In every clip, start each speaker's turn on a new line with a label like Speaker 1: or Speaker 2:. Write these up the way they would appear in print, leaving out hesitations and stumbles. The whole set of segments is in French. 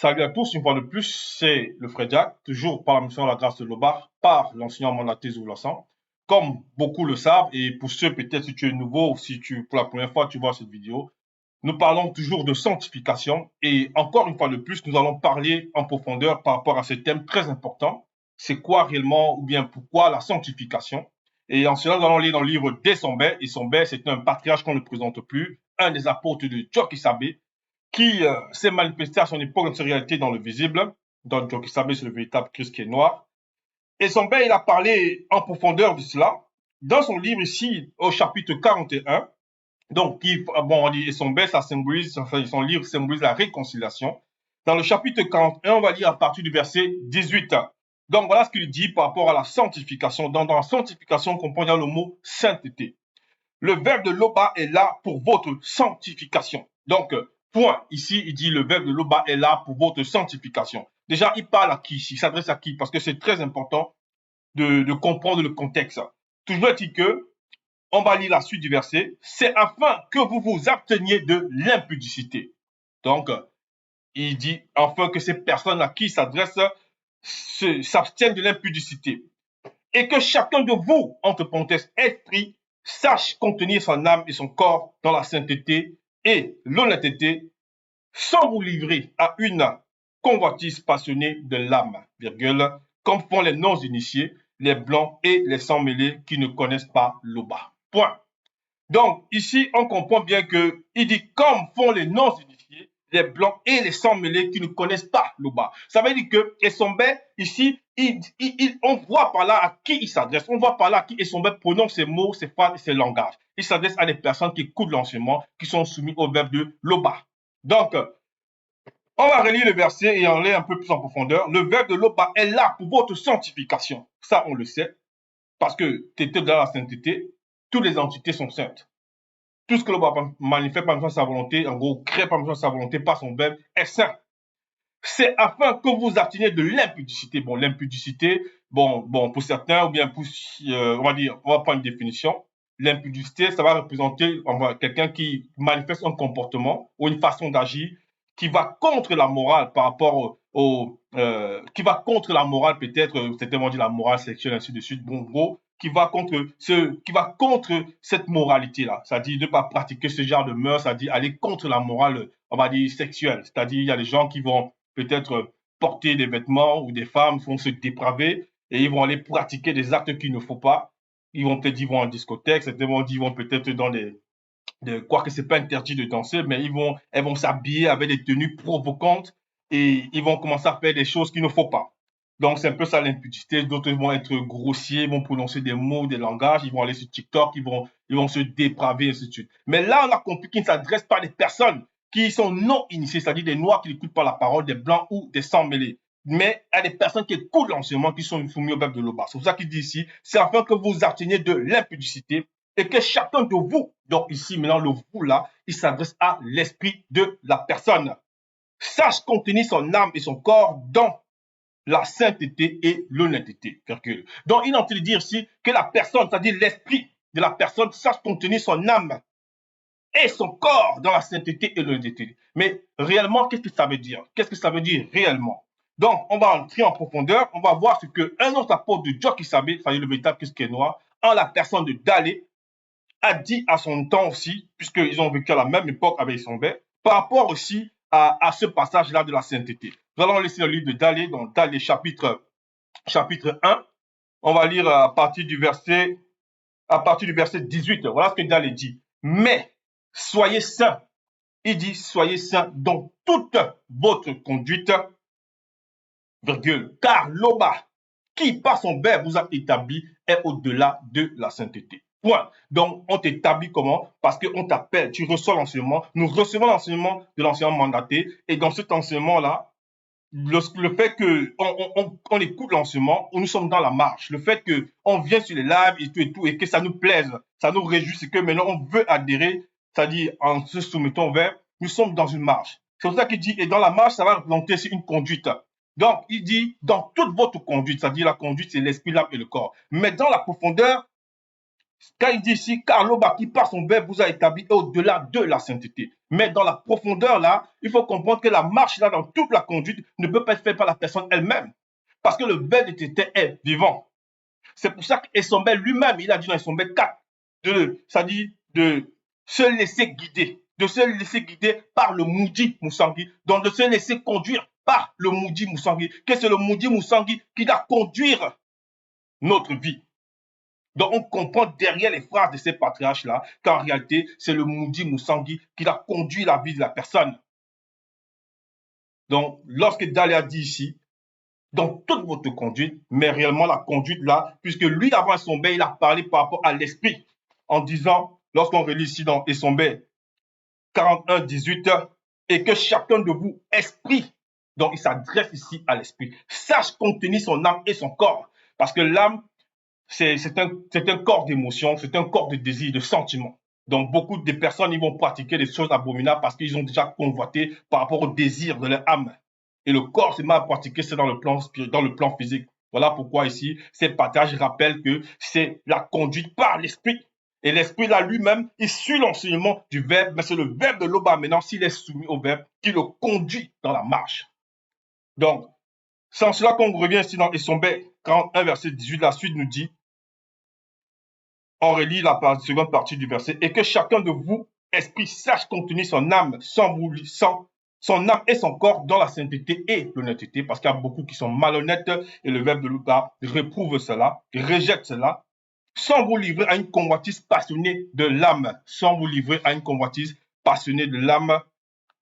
Speaker 1: Salut à tous, une fois de plus, c'est le frère Jack, toujours par la mission de la grâce de l'Obar, par l'enseignant mandaté Zoulassan. Comme beaucoup le savent, et pour ceux peut-être si tu es nouveau ou si pour la première fois tu vois cette vidéo, nous parlons toujours de sanctification et encore une fois de plus, nous allons parler en profondeur par rapport à ce thème très important. C'est quoi réellement ou bien pourquoi la sanctification? Et en cela, nous allons lire dans le livre d'Essombé. Essombé, c'est un patriarche qu'on ne présente plus, un des apôtres de Djokisabé, qui s'est manifesté à son époque dans sa réalité dans le visible. Donc, Djokisabé, c'est le véritable Christ qui est noir. Et son père, il a parlé en profondeur de cela dans son livre ici, au chapitre 41. Donc, bon, on dit, et son père, ça symbolise, son livre symbolise la réconciliation. Dans le chapitre 41, on va lire à partir du verset 18. Donc, voilà ce qu'il dit par rapport à la sanctification. Dans la sanctification, on comprend bien le mot sainteté. Le verbe de Loba est là pour votre sanctification. Donc, point. Ici, il dit le verbe de Loba est là pour votre sanctification. Déjà, il parle à qui ici? Il s'adresse à qui? Parce que c'est très important de comprendre le contexte. Toujours est-il que, on va lire la suite du verset, c'est afin que vous vous absteniez de l'impudicité. Donc, il dit afin que ces personnes à qui il s'adresse s'abstiennent de l'impudicité. Et que chacun de vous, entre parenthèses, esprit, sache contenir son âme et son corps dans la sainteté et l'honnêteté, sans vous livrer à une convoitise passionnée de l'âme, virgule, comme font les non-initiés, les blancs et les sans-mêlés qui ne connaissent pas l'Oba. Point. Donc, ici, on comprend bien que il dit comme font les non-initiés, les blancs et les sans-mêlés qui ne connaissent pas l'Oba. Ça veut dire que Essombé, ici, on voit par là à qui il s'adresse. On voit par là à qui Essombé prononce ses mots, ses phrases et ses langages. Il s'adresse à des personnes qui écoutent l'enseignement, qui sont soumises au verbe de l'Oba. Donc, on va relire le verset et en aller un peu plus en profondeur. Le verbe de l'Oba est là pour votre sanctification. Ça, on le sait. Parce que tu étais dans la sainteté, toutes les entités sont saintes. Tout ce que l'Oba manifeste par sa volonté, en gros, crée par sa volonté, par son verbe, est saint. C'est afin que vous absteniez de l'impudicité. Bon, l'impudicité, bon, pour certains, ou bien pour, on va dire, on va prendre une définition. L'impudicité, ça va représenter quelqu'un qui manifeste un comportement ou une façon d'agir qui va contre la morale par rapport qui va contre la morale peut-être, certains vont dire la morale sexuelle, ainsi de suite. Bon, gros, qui va contre cette moralité-là. C'est-à-dire ne pas pratiquer ce genre de mœurs, c'est-à-dire aller contre la morale, on va dire, sexuelle. C'est-à-dire, il y a des gens qui vont peut-être porter des vêtements ou des femmes vont se dépraver et ils vont aller pratiquer des actes qu'il ne faut pas. Ils vont peut-être, ils vont en discothèque, certains vont dire, ils vont peut-être dans quoique c'est pas interdit de danser, mais elles vont s'habiller avec des tenues provocantes et ils vont commencer à faire des choses qu'il ne faut pas. Donc, c'est un peu ça l'impudicité. D'autres vont être grossiers, vont prononcer des mots, des langages, ils vont aller sur TikTok, ils vont se dépraver, et ainsi de suite. Mais là, on a compris qu'il ne s'adresse pas à des personnes qui sont non initiées, c'est-à-dire des noirs qui n'écoutent pas la parole, des blancs ou des sans-mêlés, mais à des personnes qui écoutent l'enseignement, qui sont soumis au verbe de l'Oba. C'est pour ça qu'il dit ici, c'est afin que vous absteniez de l'impudicité et que chacun de vous, donc ici maintenant le vous là, il s'adresse à l'esprit de la personne, sache contenir son âme et son corps dans la sainteté et l'honnêteté. Donc il est en train de dire ici que la personne, c'est-à-dire l'esprit de la personne, sache contenir son âme et son corps dans la sainteté et l'honnêteté. Mais réellement, qu'est-ce que ça veut dire? Qu'est-ce que ça veut dire réellement? Donc, on va entrer en profondeur, on va voir ce qu'un autre apôtre de Djokisabé, c'est-à-dire le véritable Christ qui est noir, en la personne de Dalé, a dit à son temps aussi, puisqu'ils ont vécu à la même époque avec son père, par rapport aussi à ce passage-là de la sainteté. Nous allons laisser le livre de Dalé, dans Dalé chapitre 1. On va lire à partir du verset 18. Voilà ce que Dalé dit. Mais soyez saints. Il dit soyez saints dans toute votre conduite, virgule, car l'Oba, qui par son verbe vous a établi, est au-delà de la sainteté. Point. Donc, on t'établit comment? Parce qu'on t'appelle, tu reçois l'enseignement. Nous recevons l'enseignement de l'enseignement mandaté. Et dans cet enseignement-là, le fait qu'on écoute l'enseignement, nous sommes dans la marche. Le fait qu'on vient sur les lives et tout, et que ça nous plaise, ça nous réjouit, c'est que maintenant on veut adhérer, c'est-à-dire en se soumettant au verbe, nous sommes dans une marche. C'est pour ça qu'il dit, et dans la marche, ça va représenter une conduite. Donc, il dit, dans toute votre conduite, c'est-à-dire la conduite, c'est l'esprit, l'âme et le corps. Mais dans la profondeur, Quand il dit ici, car Loba qui par son verbe vous a établi au-delà de la sainteté. Mais dans la profondeur là, il faut comprendre que la marche là dans toute la conduite ne peut pas être faite par la personne elle-même. Parce que le verbe de tété est vivant. C'est pour ça qu'Essombel lui-même, il a dit dans Essombel 4, ça dit de se laisser guider, de se laisser guider par le Moudi Moussangui, donc de se laisser conduire par le Moudi Moussangui, que c'est le Moudi Moussangui qui va conduire notre vie. Donc on comprend derrière les phrases de ces patriarches-là qu'en réalité, c'est le Moudi Moussangui qui a conduit la vie de la personne. Donc lorsque Dalia dit ici, dans toute votre conduite, mais réellement la conduite là, puisque lui, avant Essombé, il a parlé par rapport à l'esprit, en disant, lorsqu'on relit ici dans Essombé 41, 18, et que chacun de vous, esprit, donc il s'adresse ici à l'esprit, sache contenir son âme et son corps, parce que l'âme, c'est un corps d'émotion, c'est un corps de désir, de sentiment. Donc beaucoup de personnes, ils vont pratiquer des choses abominables parce qu'ils ont déjà convoité par rapport au désir de leur âme. Et le corps, c'est mal pratiqué, c'est dans le plan physique. Voilà pourquoi ici, ces partages rappellent que c'est la conduite par l'esprit. Et l'esprit là lui-même, il suit l'enseignement du verbe, mais c'est le verbe de l'Oba maintenant, s'il est soumis au verbe, qui le conduit dans la marche. Donc, sans cela qu'on revient ici dans Essombé 41, verset 18, la suite nous dit, on relit la seconde partie du verset, et que chacun de vous, esprit, sache contenir son âme son âme et son corps dans la sainteté et l'honnêteté, parce qu'il y a beaucoup qui sont malhonnêtes, et le verbe de Lucas réprouve cela, rejette cela, sans vous livrer à une convoitise passionnée de l'âme, sans vous livrer à une convoitise passionnée de l'âme,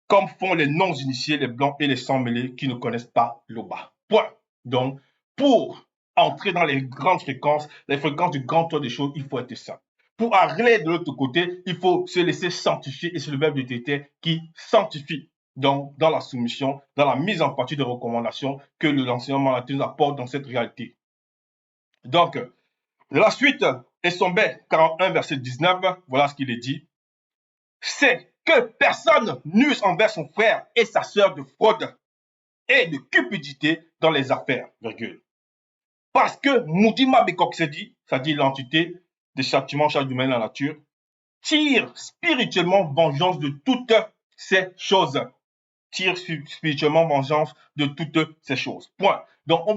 Speaker 1: comme font les non-initiés, les blancs et les sans-mêlés qui ne connaissent pas l'Oba. Point. Donc, pour entrer dans les grandes fréquences, les fréquences du grand tour des choses, il faut être saint. Pour aller de l'autre côté, il faut se laisser sanctifier, et c'est le verbe de tété qui sanctifie. Donc, dans la soumission, dans la mise en pratique des recommandations que l'enseignement latin nous apporte dans cette réalité. Donc, la suite, Essombé 41, verset 19, voilà ce qu'il est dit. C'est que personne n'use envers son frère et sa sœur de fraude et de cupidité dans les affaires, virgule. Parce que Moudima Bekoksedi, c'est-à-dire l'entité des châtiments charge humaine dans la nature, tire spirituellement vengeance de toutes ces choses. Tire spirituellement vengeance de toutes ces choses. Point. Donc,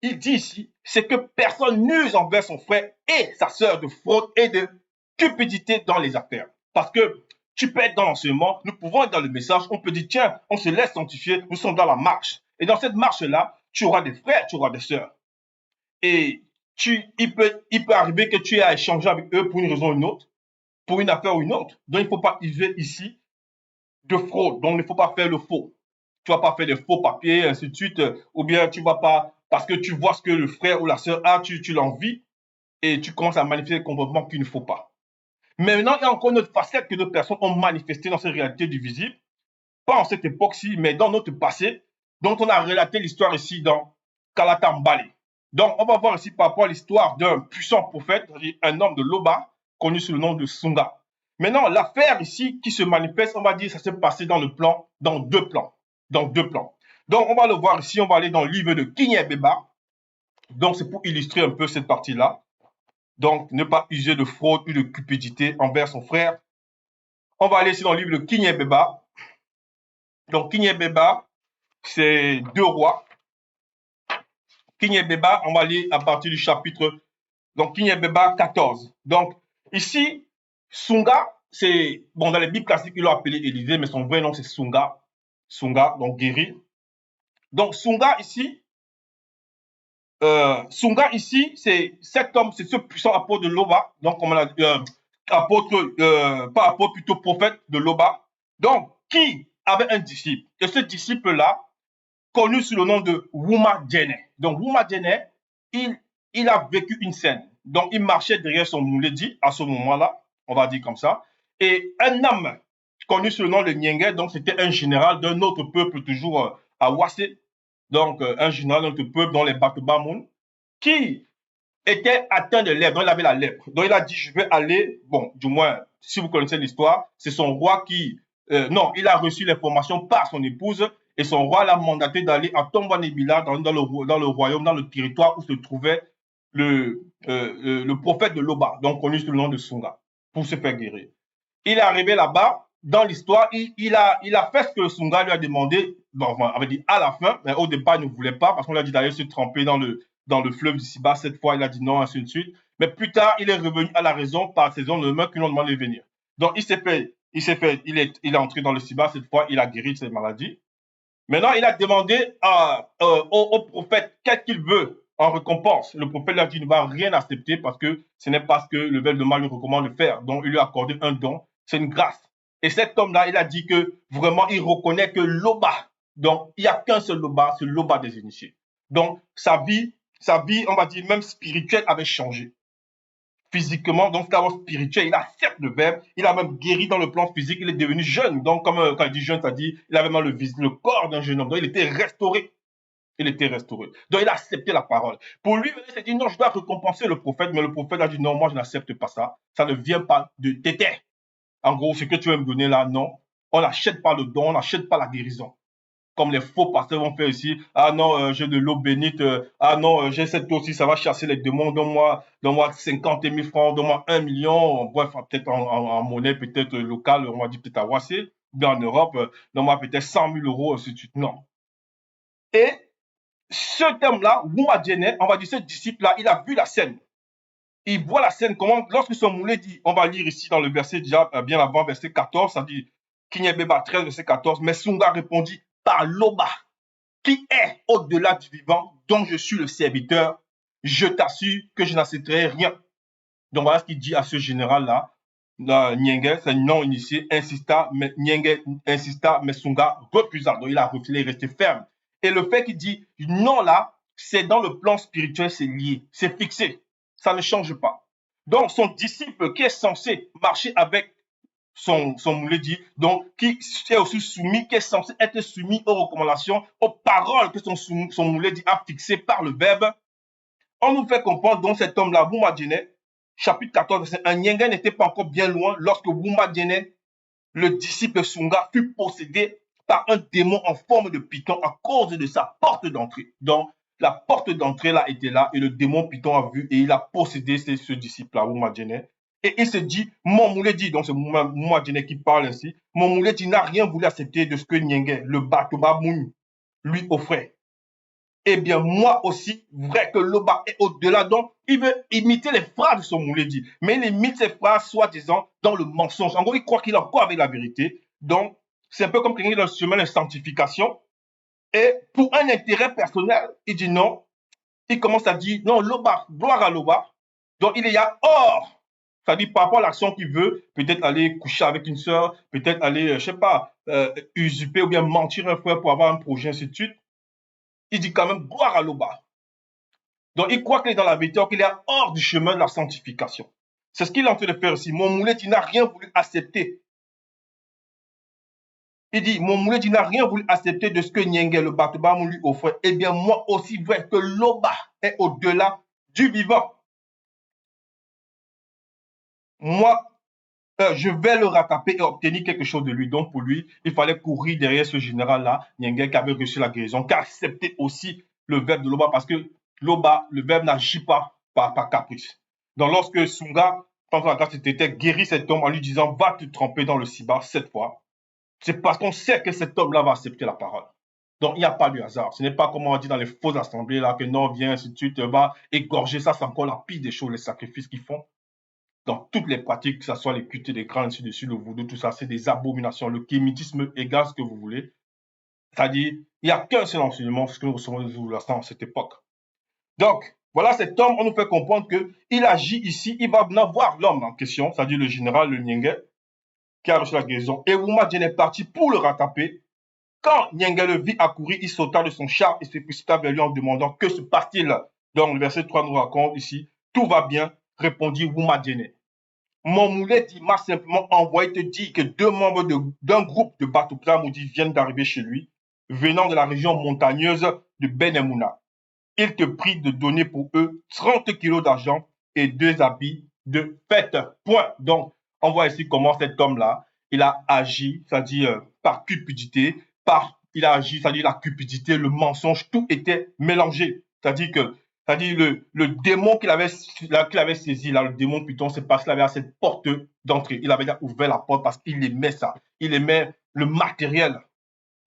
Speaker 1: il dit ici, c'est que personne n'use envers son frère et sa sœur de fraude et de cupidité dans les affaires. Parce que tu peux être dans l'enseignement, nous pouvons être dans le message, on peut dire, tiens, on se laisse sanctifier, nous sommes dans la marche. Et dans cette marche-là, tu auras des frères, tu auras des sœurs. Et il peut arriver que tu aies à échanger avec eux pour une raison ou une autre, pour une affaire ou une autre. Donc, il ne faut pas user ici de fraude. Donc, il ne faut pas faire le faux. Tu ne vas pas faire des faux papiers, ainsi de suite. Ou bien, tu ne vas pas, parce que tu vois ce que le frère ou la sœur a, tu l'envies et tu commences à manifester des comportements qu'il ne faut pas. Mais maintenant, il y a encore une autre facette que d'autres personnes ont manifesté dans cette réalité du visible. Pas en cette époque-ci, mais dans notre passé, dont on a relaté l'histoire ici dans Kalatambale. Donc, on va voir ici par rapport à l'histoire d'un puissant prophète, un homme de Loba, connu sous le nom de Sunga. Maintenant, l'affaire ici qui se manifeste, on va dire, ça s'est passé dans deux plans. Donc, on va le voir ici, on va aller dans le livre de Kinyebeba. Donc, c'est pour illustrer un peu cette partie-là. Donc, ne pas user de fraude ou de cupidité envers son frère. On va aller ici dans le livre de Kinyebeba. Donc, Kinyebeba, c'est 2 rois. Kinyebeba, on va aller à partir du chapitre, donc Kinyebeba 14. Donc, ici, Sunga, c'est, bon, dans les Bibles classiques, ils l'ont appelé Élisée, mais son vrai nom, c'est Sunga. Sunga, donc guéri. Donc, Sunga ici, c'est cet homme, c'est ce puissant apôtre de Loba, donc, comme on a pas apôtre, plutôt prophète de Loba, donc, qui avait un disciple. Et ce disciple-là, connu sous le nom de Wuma Djene. Donc, Wuma Djene, il a vécu une scène. Donc, il marchait derrière son mouledi à ce moment-là, on va dire comme ça. Et un homme connu sous le nom de Nyenge, donc c'était un général d'un autre peuple toujours à Wassé, donc un général d'un autre peuple dans les Batebamoun, qui était atteint de lèpre, donc il avait la lèpre. Donc il a dit, je vais aller, bon, du moins, si vous connaissez l'histoire, c'est son roi qui, non, il a reçu l'information par son épouse, et son roi l'a mandaté d'aller à Tombanébila, dans le royaume, dans le territoire où se trouvait le prophète de Loba, donc connu sous le nom de Sunga, pour se faire guérir. Il est arrivé là-bas, dans l'histoire, il a fait ce que Sunga lui a demandé, bon, on avait dit à la fin, mais au départ, il ne voulait pas, parce qu'on lui a dit d'aller se tremper dans le fleuve du Siba. Cette fois, il a dit non, ainsi de suite. Mais plus tard, il est revenu à la raison par ces hommes de qui l'ont demandé de venir. Donc, il est entré dans le Siba, cette fois, il a guéri ses maladies. Maintenant, il a demandé au prophète qu'est-ce qu'il veut en récompense. Le prophète lui a dit qu'il ne va rien accepter parce que ce n'est pas ce que le verbe de mal lui recommande de faire. Donc, il lui a accordé un don. C'est une grâce. Et cet homme-là, il a dit que vraiment, il reconnaît que l'Oba, donc il n'y a qu'un seul Loba, c'est l'Oba des initiés. Donc, sa vie, on va dire, même spirituelle, avait changé physiquement, donc d'abord spirituel, il accepte le verbe, il a même guéri dans le plan physique, il est devenu jeune. Donc, comme quand il dit jeune, ça dit, il avait même le corps d'un jeune homme. Donc, il était restauré. Il était restauré. Donc, il a accepté la parole. Pour lui, il s'est dit, non, je dois récompenser le prophète, mais le prophète a dit, non, moi, je n'accepte pas ça. Ça ne vient pas de t'aider. En gros, ce que tu veux me donner là, non. On n'achète pas le don, on n'achète pas la guérison. Comme les faux pasteurs vont faire ici. Ah non, j'ai de l'eau bénite. Ah non, j'ai cette eau aussi, ça va chasser les démons. Donne-moi 50 000 francs, donne-moi 1 million. Bref, peut-être en monnaie, peut-être locale, on va dire peut-être à Roissy. Bien en Europe, donne-moi peut-être 100 000 euros, ainsi de suite. Non. Et ce thème-là, Wouma Djene, on va dire ce disciple-là, il a vu la scène. Il voit la scène, comment, lorsque son moulet dit, on va lire ici dans le verset déjà, bien avant, verset 14, ça dit, Kinyebeba 13, verset 14, mais Sunga répondit, par l'Oba, qui est au-delà du vivant, dont je suis le serviteur, je t'assure que je n'accepterai rien. Donc voilà ce qu'il dit à ce général-là. Nyenge, c'est un non initié, insista, mais Nyenge insista, mais Sunga refusa. Donc il a refusé, il est resté ferme. Et le fait qu'il dit non là, c'est dans le plan spirituel, c'est lié, c'est fixé. Ça ne change pas. Donc son disciple qui est censé marcher avec son moulet dit, donc qui est aussi soumis, qui est censé être soumis aux recommandations, aux paroles que son moulet dit a fixées par le verbe. On nous fait comprendre donc cet homme-là, Wouma Djene, chapitre 14, verset 1, Nyenge n'était pas encore bien loin lorsque Wouma Djene, le disciple Sunga, fut possédé par un démon en forme de python à cause de sa porte d'entrée. Donc, la porte d'entrée là était là et le démon python a vu et il a possédé ce disciple-là, Wouma Djene. Et il se dit, mon moulet dit, donc c'est Wouma Djene qui parle ainsi, mon moulet dit n'a rien voulu accepter de ce que Nyenge, le Batoba Mouni, lui offrait. Eh bien, moi aussi, vrai que Loba est au-delà. Donc, il veut imiter les phrases de son moulet dit. Mais il imite ces phrases, soi-disant, dans le mensonge. En gros, il croit qu'il est encore avec la vérité. Donc, c'est un peu comme quelqu'un dans le chemin de sanctification. Et pour un intérêt personnel, il dit non. Il commence à dire non, Loba, gloire à Loba. Donc, il y a or. C'est-à-dire, par rapport à l'action qu'il veut, peut-être aller coucher avec une sœur, peut-être aller, je sais pas, usurper ou bien mentir un frère pour avoir un projet, ainsi de suite. Il dit quand même gloire à Loba. Donc, il croit qu'il est dans la vérité, qu'il est hors du chemin de la sanctification. C'est ce qu'il est en train de faire ici. Mon moulet, il n'a rien voulu accepter. Il dit, mon moulet, il n'a rien voulu accepter de ce que Nyenge, le Batoba, lui offrait. Eh bien, moi aussi, vrai que Loba est au-delà du vivant. Moi, je vais le rattraper et obtenir quelque chose de lui. Donc, pour lui, il fallait courir derrière ce général-là, Nyenge, qui avait reçu la guérison, qui a accepté aussi le verbe de Loba, parce que Loba, le verbe n'agit pas par caprice. Donc, lorsque Sunga, quand la grâce était guéri cet homme en lui disant, va te tremper dans le Siba cette fois, c'est parce qu'on sait que cet homme-là va accepter la parole. Donc, il n'y a pas de hasard. Ce n'est pas comme on dit dans les fausses assemblées, là, que non, viens, ainsi de suite, va égorger. Ça, c'est encore la pire des choses, les sacrifices qu'ils font. Dans toutes les pratiques, que ce soit les cultes des crânes, ainsi de suite, le voodoo, tout ça, c'est des abominations. Le kémitisme égale ce que vous voulez. C'est-à-dire, il n'y a qu'un seul enseignement, ce que nous recevons de l'instant à cette époque. Donc, voilà cet homme, on nous fait comprendre qu'il agit ici, il va venir voir l'homme en question, c'est-à-dire le général, le Nyenge, qui a reçu la guérison. Et Wouma Djene est parti pour le rattraper. Quand Nyenge le vit accourir, il sauta de son char et se précipita vers lui en demandant que se passe-t-il. Donc, le verset 3 nous raconte ici, tout va bien, répondit Wouma Djene. Mon moulet m'a simplement envoyé te dire que deux membres d'un groupe de Batupla maudits viennent d'arriver chez lui, venant de la région montagneuse de Benemouna. Il te prie de donner pour eux 30 kilos d'argent et 2 habits de fête. Point. Donc, on voit ici comment cet homme-là, il a agi, c'est-à-dire par cupidité, il a agi, c'est-à-dire la cupidité, le mensonge, tout était mélangé. C'est-à-dire que C'est-à-dire le démon qu'il avait saisi, là, le démon Python, c'est parce qu'il avait à cette porte d'entrée. Il avait déjà ouvert la porte parce qu'il aimait ça. Il aimait le matériel.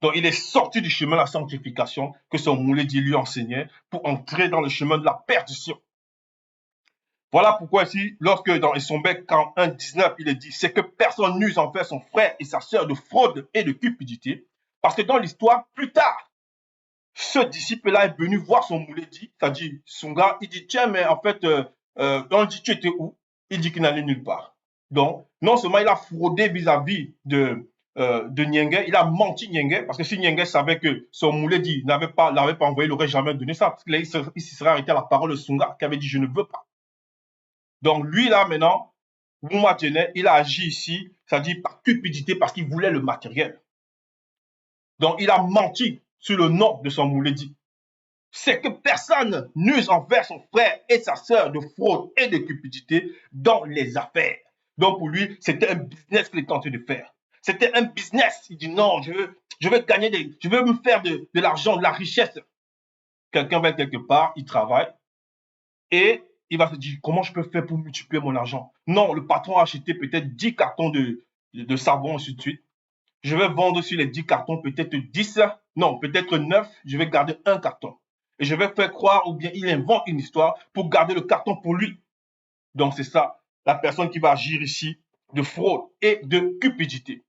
Speaker 1: Donc, il est sorti du chemin de la sanctification que son Mouledi lui enseignait pour entrer dans le chemin de la perdition. Voilà pourquoi ici, lorsque dans Essombek 41-19, il est dit, c'est que personne n'use envers son frère et sa sœur de fraude et de cupidité, parce que dans l'histoire, plus tard, ce disciple-là est venu voir son Mouledi, c'est-à-dire son gars, il dit, tiens, mais en fait, on dit, tu étais où? Il dit qu'il n'allait nulle part. Donc, non seulement il a fraudé vis-à-vis de Nyenge, il a menti Nyenge, parce que si Nyenge savait que son Mouledi l'avait pas envoyé, il n'aurait jamais donné ça, parce qu'il se serait arrêté à la parole de Sunga, qui avait dit, je ne veux pas. Donc, lui, là, maintenant, Mouma Djené, il a agi ici, c'est-à-dire par cupidité, parce qu'il voulait le matériel. Donc, il a menti sur le nom de son Mouledi. C'est que personne n'use envers son frère et sa sœur de fraude et de cupidité dans les affaires. Donc, pour lui, c'était un business qu'il tentait de faire. C'était un business. Il dit non, je veux gagner je veux me faire de l'argent, de la richesse. Quelqu'un va quelque part, il travaille et il va se dire comment je peux faire pour multiplier mon argent. Non, le patron a acheté peut-être 10 cartons de savon, ainsi de suite. Je vais vendre sur les 10 cartons peut-être 10, non, peut-être 9, je vais garder un carton. Et je vais faire croire ou bien il invente une histoire pour garder le carton pour lui. Donc c'est ça, la personne qui va agir ici de fraude et de cupidité.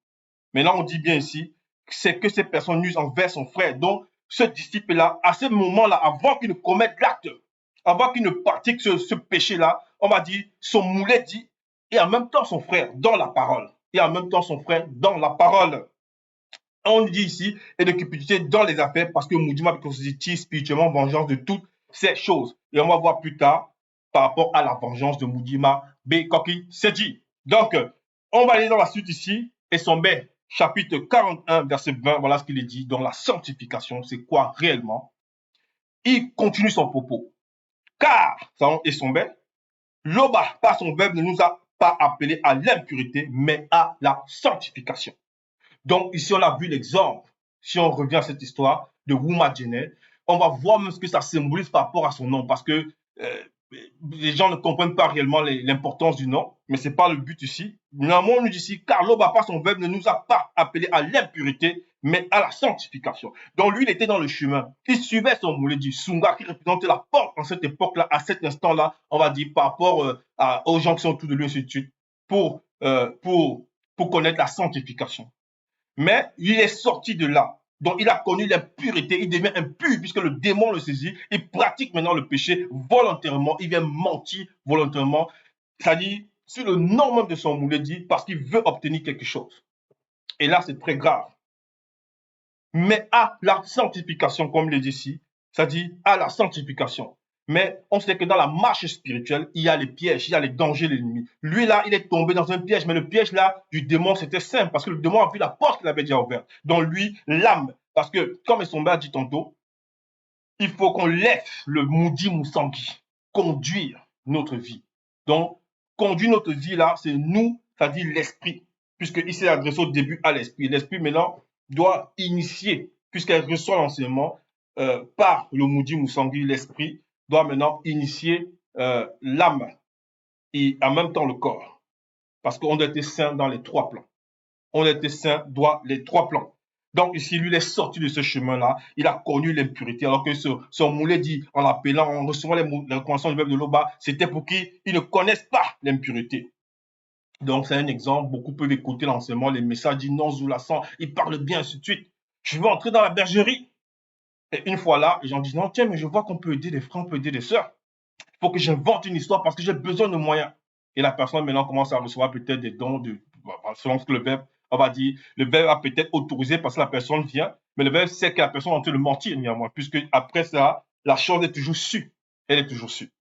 Speaker 1: Maintenant, on dit bien ici, c'est que ces personnes nuisent envers son frère. Donc, ce disciple-là, à ce moment-là, avant qu'il ne commette l'acte, avant qu'il ne pratique ce péché-là, on va dire, son moulet dit, et en même temps son frère dans la parole. Et en même temps son frère dans la parole. On dit ici, et de cupidité dans les affaires, parce que Moudima constitue spirituellement vengeance de toutes ces choses. Et on va voir plus tard, par rapport à la vengeance de Moudima B. Koki Sedji. Donc, on va aller dans la suite ici, et son B, chapitre 41, verset 20, voilà ce qu'il est dit, dans la sanctification, c'est quoi réellement? Il continue son propos. Car, et son B, Loba, par son verbe, ne nous a pas appelés à l'impureté, mais à la sanctification. Donc, ici, on a vu l'exemple. Si on revient à cette histoire de Wouma Djené, on va voir même ce que ça symbolise par rapport à son nom, parce que les gens ne comprennent pas réellement l'importance du nom, mais ce n'est pas le but ici. Néanmoins, on nous dit ici, car l'homme, par son verbe, ne nous a pas appelés à l'impureté, mais à la sanctification. Donc, lui, il était dans le chemin. Il suivait son Mouledi, Sunga, qui représentait la porte en cette époque-là, à cet instant-là, on va dire, par rapport aux gens qui sont autour de lui, ainsi de suite, pour connaître la sanctification. Mais il est sorti de là. Donc, il a connu l'impureté, il devient impur puisque le démon le saisit. Il pratique maintenant le péché volontairement, il vient mentir volontairement, c'est-à-dire sur le nom même de son Mouledi parce qu'il veut obtenir quelque chose. Et là, c'est très grave. Mais à la sanctification, comme il est dit ici, c'est-à-dire à la sanctification. Mais on sait que dans la marche spirituelle, il y a les pièges, il y a les dangers, les limites. Lui, là, il est tombé dans un piège, mais le piège, là, du démon, c'était simple, parce que le démon a vu la porte qu'il avait déjà ouverte. Donc, lui, l'âme, parce que, comme son a dit tantôt, il faut qu'on laisse le Moudi Moussangui conduire notre vie. Donc, conduire notre vie, là, c'est nous, c'est-à-dire l'esprit, puisqu'il s'est adressé au début à l'esprit. L'esprit, maintenant, doit initier, puisqu'elle reçoit l'enseignement par le Moudi Moussangui, l'esprit, doit maintenant initier l'âme et en même temps le corps. Parce qu'on doit être saint dans les trois plans. On doit être saint dans les trois plans. Donc ici, lui, il est sorti de ce chemin-là. Il a connu l'impureté. Alors que son moulet dit, en l'appelant, en recevant les recommandations du verbe de l'Oba, c'était pour qu'ils ne connaissent pas l'impureté. Donc c'est un exemple. Beaucoup peuvent écouter l'enseignement, les messages disent non, Zoulasan, il parle bien, ainsi de suite. Je veux entrer dans la bergerie. Et une fois là, les gens disent non, tiens, mais je vois qu'on peut aider les frères, on peut aider les sœurs. Il faut que j'invente une histoire parce que j'ai besoin de moyens. Et la personne maintenant commence à recevoir peut-être des dons selon ce que le verbe, on va dire, le verbe a peut-être autorisé parce que la personne vient, mais le verbe sait que la personne est en train de mentir néanmoins, puisque après ça, la chose est toujours su. Elle est toujours su.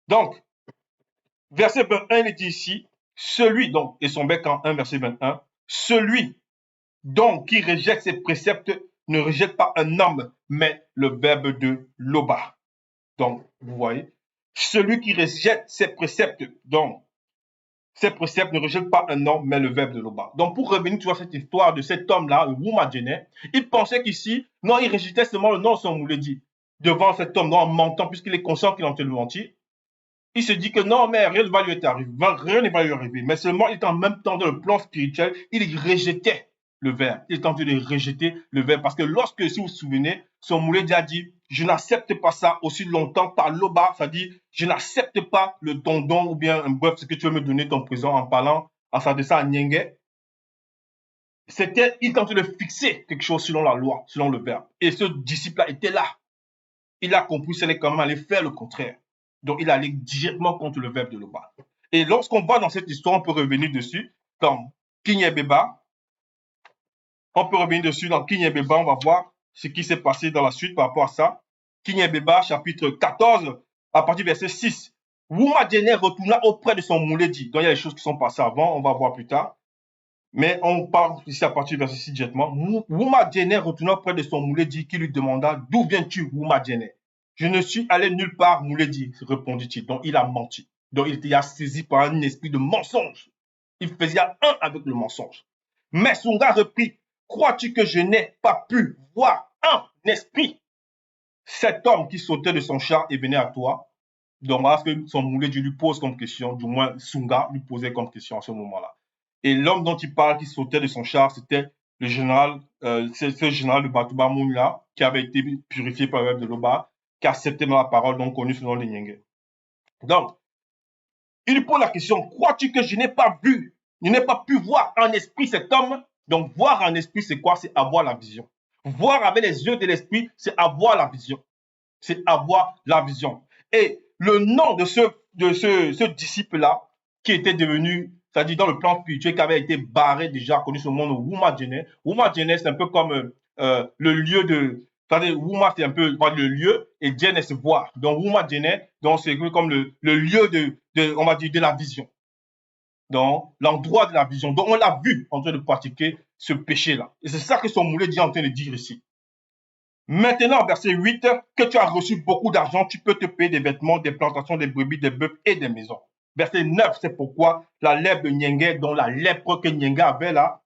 Speaker 1: Donc, verset 21, il dit ici, celui, donc, et son bec en 1, verset 21, celui, donc, qui rejette ses préceptes ne rejette pas un homme, mais le verbe de Loba. Donc, vous voyez, celui qui rejette ses préceptes, donc, ces préceptes ne rejettent pas un homme, mais le verbe de Loba. Donc, pour revenir, tu vois, cette histoire de cet homme-là, Wouma Djené, il pensait qu'ici, non, il rejetait seulement le nom de son Mouledi. devant cet homme, non, en mentant, puisqu'il est conscient qu'il est en train de mentir, il se dit que non, mais rien ne va lui arriver, rien ne va lui arriver. Mais seulement, il est en même temps dans le plan spirituel, il rejetait le verbe. Il est en train de rejeter le verbe. Parce que lorsque, si vous vous souvenez, son Mouledi a dit, je n'accepte pas ça aussi longtemps par Loba, ça dit, je n'accepte pas le dondon ou bien un bref, ce que tu veux me donner ton présent en parlant, en s'adressant à Nyenge. Il est en train de fixer quelque chose selon la loi, selon le verbe. Et ce disciple-là était là. Il a compris qu'il allait quand même aller faire le contraire. Donc, il allait directement contre le verbe de Loba. Et lorsqu'on va dans cette histoire, on peut revenir dessus, dans Kinyebeba. On peut revenir dessus dans Kinyebeba, on va voir ce qui s'est passé dans la suite par rapport à ça. Kinyebeba, chapitre 14, à partir du verset 6. Wouma Djene retourna auprès de son Mouledi. Donc, il y a des choses qui sont passées avant, on va voir plus tard. Mais on parle ici à partir du verset 6 directement. Wouma Djene retourna auprès de son Mouledi qui lui demanda, d'où viens-tu, Wouma Djene? Je ne suis allé nulle part, Mouledi, répondit-il. Donc, il a menti. Donc, il était saisi par un esprit de mensonge. Il faisait un avec le mensonge. Mais Sunga reprit, crois-tu que je n'ai pas pu voir un esprit? Cet homme qui sautait de son char et venait à toi. Donc, voilà ce que son Mouledi lui pose comme question, du moins Sunga lui posait comme question à ce moment-là. Et l'homme dont il parle qui sautait de son char, c'était le général, c'est ce général de Batouba Moumla, qui avait été purifié par le verbe de Loba, qui acceptait dans la parole, donc connu selon les Nyenge. Donc, il lui pose la question, crois-tu que je n'ai pas vu, je n'ai pas pu voir en esprit cet homme? Donc, voir en esprit, c'est quoi? C'est avoir la vision. Voir avec les yeux de l'esprit, c'est avoir la vision. C'est avoir la vision. Et le nom de ce disciple-là, qui était devenu, c'est-à-dire dans le plan spirituel, qui avait été barré déjà, connu sous le nom de Wouma Djene. Wouma Djene, c'est un peu comme le lieu de, c'est-à-dire Wouma, c'est un peu le lieu, et Djene, c'est voir. Donc Wouma Djene, donc c'est comme le lieu on va dire, de la vision. Donc, l'endroit de la vision. Donc, on l'a vu en train de pratiquer ce péché-là. Et c'est ça que son Moulé dit en train de dire ici. Maintenant, verset 8, que tu as reçu beaucoup d'argent, tu peux te payer des vêtements, des plantations, des brebis, des bœufs et des maisons. Verset 9, c'est pourquoi la lèpre de Nyenge, dont la lèpre que Nyenge avait là,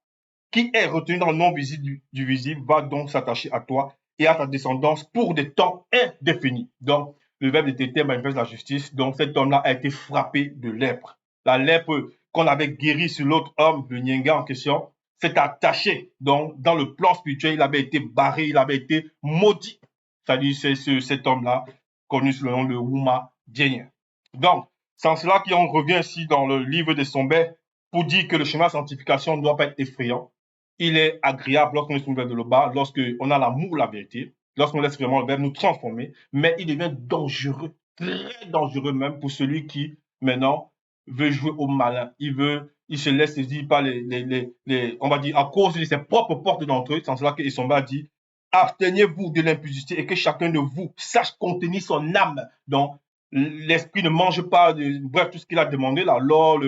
Speaker 1: qui est retenue dans le nom visible du visible, va donc s'attacher à toi et à ta descendance pour des temps indéfinis. Donc, le verbe de Tété manifeste la justice. Donc, cet homme-là a été frappé de lèpre. La lèpre qu'on avait guérie sur l'autre homme, le Nyenge en question, s'est attaché. Donc, dans le plan spirituel, il avait été barré, il avait été maudit. C'est-à-dire, c'est cet homme-là, connu sous le nom de Wouma Djene. Donc, c'est en cela qu'on revient ici dans le livre des Sombets pour dire que le chemin de sanctification ne doit pas être effrayant. Il est agréable lorsqu'on est sous le verbe de l'Oba, lorsqu'on a l'amour, la vérité, lorsqu'on laisse vraiment le verbe nous transformer, mais il devient dangereux, très dangereux même pour celui qui, maintenant, veut jouer au malin. Il se laisse saisir par on va dire, à cause de ses propres portes d'entrée. C'est en cela que Isomba dit, abstenez-vous de l'impudicité et que chacun de vous sache contenir son âme. Donc, l'esprit ne mange pas, bref, tout ce qu'il a demandé, là, l'or,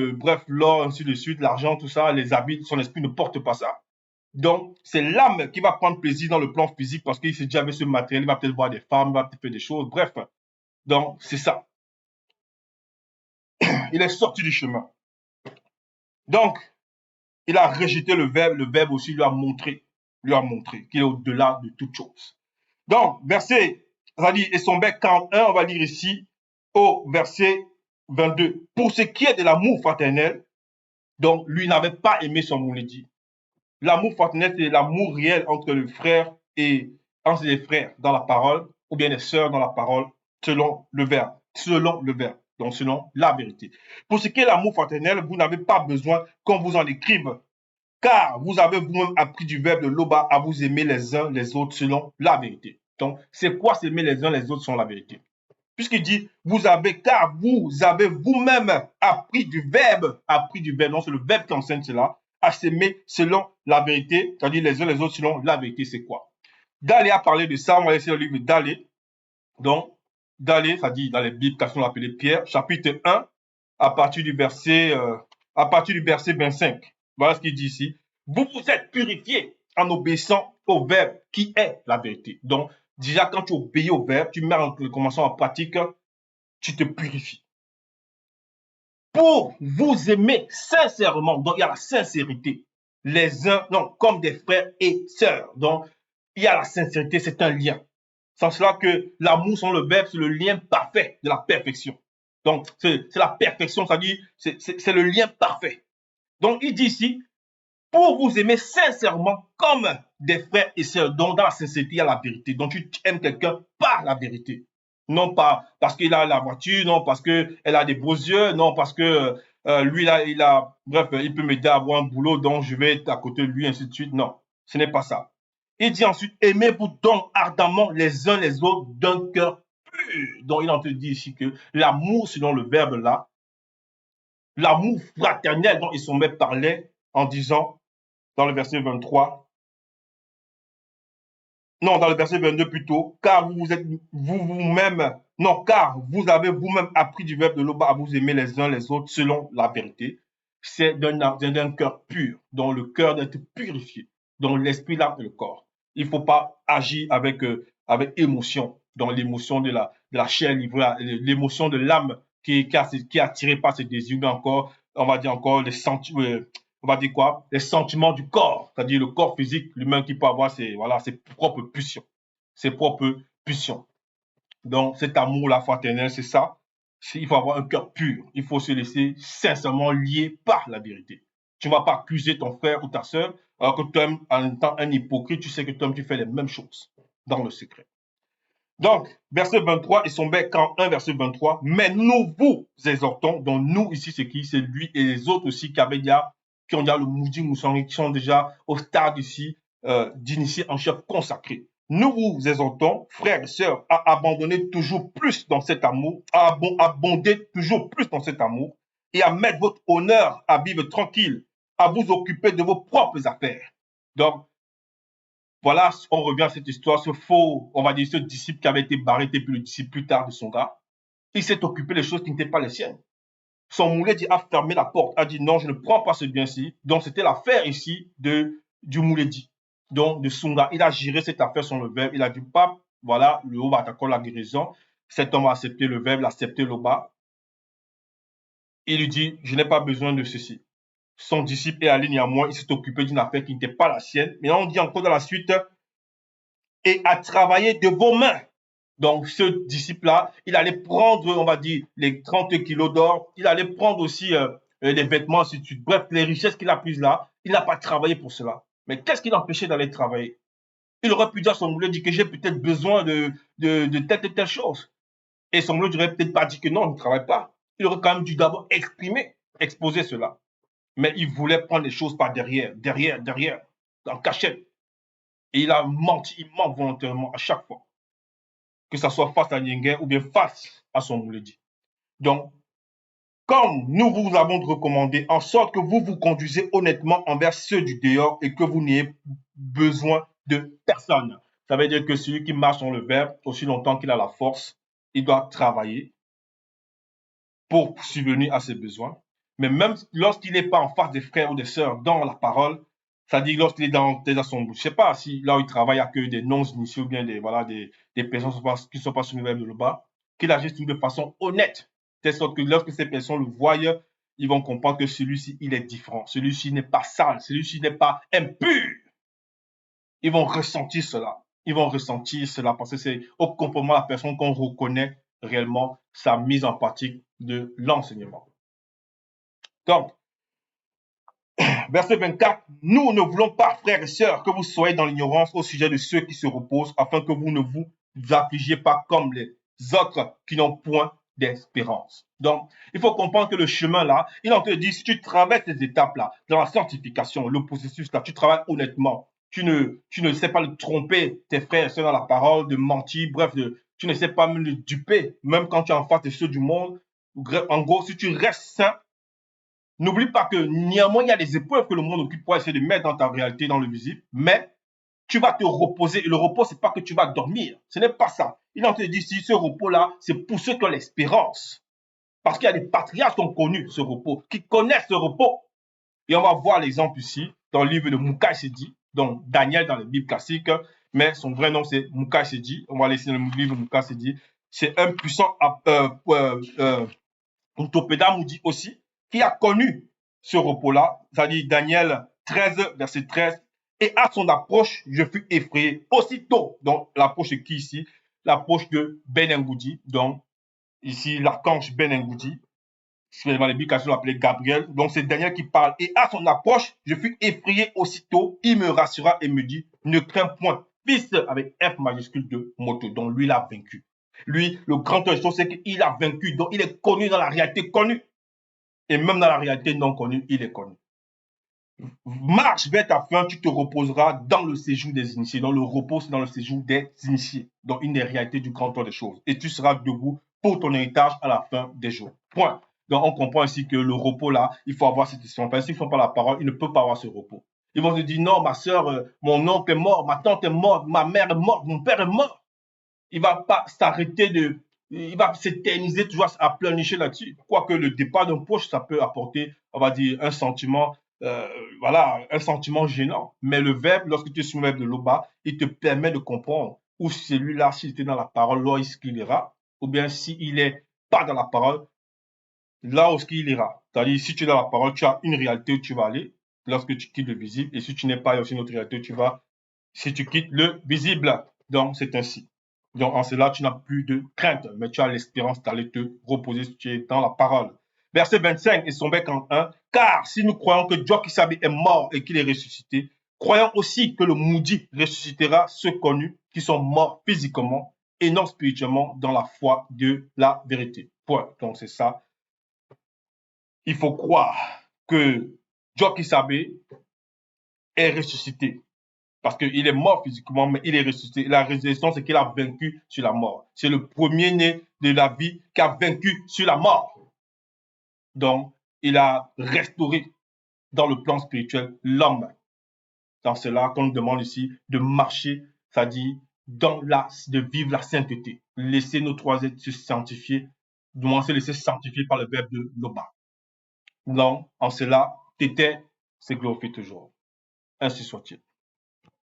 Speaker 1: l'or, ainsi de suite, l'argent, tout ça, les habits, son esprit ne porte pas ça. Donc, c'est l'âme qui va prendre plaisir dans le plan physique parce qu'il s'est déjà avec ce matériel, il va peut-être voir des femmes, il va peut-être faire des choses, bref. Donc, c'est ça. Il est sorti du chemin. Donc, il a rejeté le verbe aussi lui a montré qu'il est au-delà de toute chose. Donc, verset, ça dit, et son bec 41, on va lire ici, au verset 22. Pour ce qui est de l'amour fraternel, donc, lui n'avait pas aimé son Mouledi. L'amour fraternel, c'est l'amour réel entre le frère et entre les frères dans la parole, ou bien les sœurs dans la parole, selon le verbe. Selon le verbe. Donc, selon la vérité. Pour ce qui est de l'amour fraternel, vous n'avez pas besoin qu'on vous en écrive, car vous avez vous-même appris du verbe de Loba à vous aimer les uns les autres selon la vérité. Donc, c'est quoi s'aimer les uns les autres selon la vérité? Puisqu'il dit, car vous avez vous-même appris du verbe, donc c'est le verbe qui enseigne cela, à s'aimer selon la vérité, c'est-à-dire les uns les autres selon la vérité, c'est quoi? Dalé a parlé de ça, on va laisser le livre Dalé. Donc, Dalé, ça dit dans les Bibles, qu'on appelait Pierre, chapitre 1, à partir du verset 25. Voilà ce qu'il dit ici. Vous vous êtes purifiés en obéissant au verbe qui est la vérité. Donc, déjà, quand tu obéis au verbe, tu mets en commençant en pratique, tu te purifies. Pour vous aimer sincèrement, donc il y a la sincérité, les uns, non, comme des frères et sœurs. Donc, il y a la sincérité, c'est un lien. C'est en cela que l'amour selon le verbe, c'est le lien parfait de la perfection. Donc, c'est la perfection, c'est-à-dire, c'est le lien parfait. Donc, il dit ici, pour vous aimer sincèrement comme des frères et sœurs, donc dans la sincérité, il y a la vérité. Donc, tu aimes quelqu'un par la vérité. Non pas parce qu'il a la voiture, non parce qu'elle a des beaux yeux, non parce que lui, là, bref, il peut m'aider à avoir un boulot, donc je vais être à côté de lui, ainsi de suite. Non, ce n'est pas ça. Il dit ensuite, aimez-vous donc ardemment les uns les autres d'un cœur pur. Donc, il en te dit ici que l'amour, selon le verbe là, l'amour fraternel dont Issombet parlait en disant, dans le verset 23, non, dans le verset 22 plutôt, car vous êtes vous-même, non, car vous avez vous-même appris du verbe de l'Oba à vous aimer les uns les autres selon la vérité. C'est d'un cœur pur, dont le cœur doit être purifié, dont l'esprit, l'âme et le corps. Il ne faut pas agir avec émotion, dans l'émotion de la chair livrée, l'émotion de l'âme qui est attirée par ses désirs, encore, on va dire encore les sentiments, on va dire quoi, les sentiments du corps, c'est-à-dire le corps physique, l'humain qui peut avoir ses, voilà, ses propres pulsions. Ses propres pulsions. Donc, cet amour-là fraternel, c'est ça. Il faut avoir un cœur pur. Il faut se laisser sincèrement lier par la vérité. Tu ne vas pas accuser ton frère ou ta soeur, alors que toi-même, en étant un hypocrite, tu sais que toi-même, tu fais les mêmes choses dans le secret. Donc, verset 23, et son bec en 1, verset 23, mais nous vous exhortons, donc nous ici, c'est qui? C'est lui et les autres aussi qui ont déjà le moudi moussangé, qui sont déjà au stade ici d'initier en chef consacré. Nous vous exhortons, frères et sœurs, à abandonner toujours plus dans cet amour, à abonder toujours plus dans cet amour, et à mettre votre honneur à vivre tranquille, à vous occuper de vos propres affaires. Donc, voilà, on revient à cette histoire, ce faux, on va dire, ce disciple qui avait été barré, puis le disciple plus tard de son gars. Il s'est occupé des choses qui n'étaient pas les siennes. Son moulet dit, a fermé la porte, a dit non, je ne prends pas ce bien-ci. Donc, c'était l'affaire ici du moulet dit, donc de Sunga. Il a géré cette affaire sur le verbe. Il a dit, pape, voilà, le haut va t'accorder la guérison. Cet homme a accepté le verbe, il a accepté le bas. Il lui dit, je n'ai pas besoin de ceci. Son disciple est allé néanmoins, il s'est occupé d'une affaire qui n'était pas la sienne. Mais on dit encore dans la suite, et à travailler de vos mains. Donc, ce disciple-là, il allait prendre, on va dire, les 30 kilos d'or, il allait prendre aussi les vêtements, ainsi de suite. Bref, les richesses qu'il a prises là, il n'a pas travaillé pour cela. Mais qu'est-ce qui l'empêchait d'aller travailler? Il aurait pu dire à son boulot, dit que j'ai peut-être besoin de telle et telle chose. Et son boulot n'aurait peut-être pas dit que non, il ne travaille pas. Il aurait quand même dû d'abord exprimer, exposer cela. Mais il voulait prendre les choses par derrière, en cachette. Et il a menti, il ment volontairement à chaque fois, que ce soit face à Yengen ou bien face à son Mouledi. Donc, comme nous vous avons recommandé, en sorte que vous vous conduisez honnêtement envers ceux du dehors et que vous n'ayez besoin de personne. Ça veut dire que celui qui marche dans le verbe, aussi longtemps qu'il a la force, il doit travailler pour subvenir à ses besoins. Mais même lorsqu'il n'est pas en face des frères ou des sœurs dans la parole, c'est-à-dire lorsqu'il est dans son, je sais pas si là où il travaille, il n'y a que des non-initiés ou bien des personnes qui ne sont pas sous le verbe de le bas, qu'il agisse de façon honnête, de sorte que lorsque ces personnes le voient, ils vont comprendre que celui-ci, il est différent, celui-ci n'est pas sale, celui-ci n'est pas impur. Ils vont ressentir cela. Ils vont ressentir cela parce que c'est au comportement de la personne qu'on reconnaît réellement sa mise en pratique de l'enseignement. Donc, verset 24, nous ne voulons pas, frères et sœurs, que vous soyez dans l'ignorance au sujet de ceux qui se reposent, afin que vous ne vous affligiez pas comme les autres qui n'ont point d'espérance. Donc, il faut comprendre que le chemin là, il en te dit, si tu traverses ces étapes là, dans la sanctification, le processus là, tu travailles honnêtement, tu ne sais pas de tromper tes frères et sœurs dans la parole, de mentir, bref, tu ne sais pas même de duper, même quand tu es en face de ceux du monde. En gros, si tu restes saint, n'oublie pas que néanmoins, il y a des épreuves que le monde occupe pour essayer de mettre dans ta réalité, dans le visible, mais tu vas te reposer. Et le repos, c'est pas que tu vas dormir. Ce n'est pas ça. Il en te dit, si ce repos-là, c'est pour ceux qui ont l'espérance. Parce qu'il y a des patriarches qui ont connu ce repos, qui connaissent ce repos. Et on va voir l'exemple ici, dans le livre de Mukai Sedi, donc Daniel dans les Bibles classiques, mais son vrai nom c'est Mukai Sedi. On va laisser le livre de Mukai Sedi. C'est un puissant Untopeda Moudi aussi, qui a connu ce repos-là, c'est-à-dire Daniel 13, verset 13, et à son approche, je fus effrayé aussitôt. Donc, l'approche est qui ici? l'approche de Ben Ngoudi, donc ici l'archange Ben Ngoudi, dans les bibliques l'appelait Gabriel, donc c'est Daniel qui parle. Et à son approche, je fus effrayé aussitôt, il me rassura et me dit, ne crains point, fils avec F majuscule de moto, donc lui l'a vaincu. Lui, le grand de choses, c'est qu'il a vaincu, donc il est connu dans la réalité connue. Et même dans la réalité non connue, il est connu. Marche vers ta fin, tu te reposeras dans le séjour des initiés. Donc le repos, c'est dans le séjour des initiés. Donc une des réalités du grand tour des choses. Et tu seras debout pour ton héritage à la fin des jours. Point. Donc on comprend ici que le repos là, il faut avoir cette décision. Parce qu'ils ne font pas la parole, ils ne peuvent pas avoir ce repos. Ils vont se dire non, ma soeur, mon oncle est mort, ma tante est morte, ma mère est morte, mon père est mort. Il ne va pas s'arrêter de. Il va s'éterniser toujours à pleurnicher là-dessus. Quoique le départ d'un proche, ça peut apporter, on va dire, un sentiment, voilà, un sentiment gênant. Mais le verbe, lorsque tu es sur le verbe de l'Oba, il te permet de comprendre où celui-là, s'il était dans la parole, là où il ira, ou bien s'il n'est pas dans la parole, là où il ira. C'est-à-dire, si tu es dans la parole, tu as une réalité où tu vas aller lorsque tu quittes le visible, et si tu n'es pas, il y a aussi une autre réalité où tu vas, si tu quittes le visible. Donc, c'est ainsi. Donc, en cela, tu n'as plus de crainte, mais tu as l'espérance d'aller te reposer si tu es dans la parole. Verset 25 et son bec en 1. Car si nous croyons que Dieu qui savait est mort et qu'il est ressuscité, croyons aussi que le maudit ressuscitera ceux connus qui sont morts physiquement et non spirituellement dans la foi de la vérité. Point. Donc, c'est ça. Il faut croire que Dieu qui savait est ressuscité. Parce qu'il est mort physiquement, mais il est ressuscité. La résurrection, c'est qu'il a vaincu sur la mort. C'est le premier-né de la vie qui a vaincu sur la mort. Donc, il a restauré dans le plan spirituel l'homme. Dans cela qu'on nous demande ici de marcher, c'est-à-dire de vivre la sainteté. Laisser nos trois êtres se sanctifier, nous se laisser sanctifier par le verbe de Loba. Donc, en cela, Tété se glorifie toujours. Ainsi soit-il.